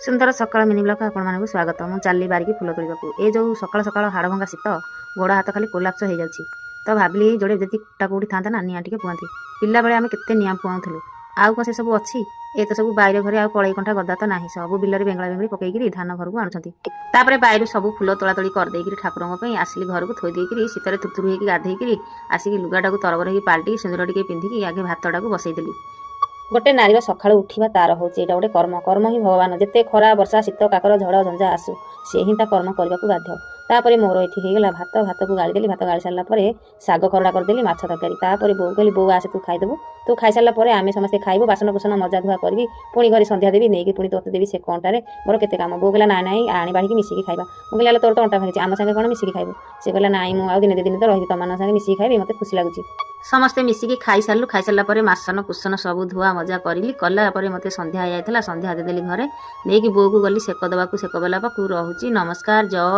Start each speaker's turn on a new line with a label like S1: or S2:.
S1: सुंदर सकाळ mini blog आपण स्वागत मु चली बारिकी फुल तोड़ाक ये जो सकाल सकाल हाड़ भंगा शीत गोड़ हाथ खाली कोलाप्स हो जाऊँगी तो भाविली जोड़े जब कुटा कौटी था ना निआ टे पुआती पिला बेले आम के निआ पुआलु आउ कौन से सब अच्छी ये तो सब बाहर घरे पलई कंठा गदा तो ना सब बिलर बेंगला बेंगली पकईकि धान घर को आणुंट बाहर सब फुल तोला तोली करदेक ठाकुर आसिली घर को थोदेक शीतर तुरतुर होकर गाधेक आसिक लुगाटा को तरबर हो पाल्टी सिंदूर टे पिंधिकी आगे भातटा को बसईदेली गोटे नारीर सकाळु उठा तार हूँ यहाँ गोटे कर्म कर्म ही भगवान जिते खरा वर्षा शीत काकर झड़ झंझा आसू सी ही कर्म करने को बाध्य तापर मोर ये होगा भात भात को गाड़ी भात गाड़ी सारापर शाग खरड़ा करदेली माछ तरकारी तापर बो कहली बो आसे तू खाईदेबू तू खाई सारापर आम समस्ते खाइबू बासन कुसन मजा धुआ करी पुणी घरे संध्या देवी नहीं पुणी तोते देवी से कंटारे मोर केते काम बो कहला ना ना आनी बाढ़ी मिसिकी खाइबा मुझे कहला तोर तो अंटा भांगी आम सागे कौन मिसिकी खाइबू से कहला ना मुझे दिन दिन तो रही तुम सागे मिसिकी खाइबी मत खुशी लगुच समस्ते मिसिकी खाई सारा मासन कुसन सब धुआ मजा करी कलापर मत संध्या हो जाता संध्या देदेली घरे नहीं बो को गली सेक देवा सेक बेला पाक रोचे नमस्कार जय।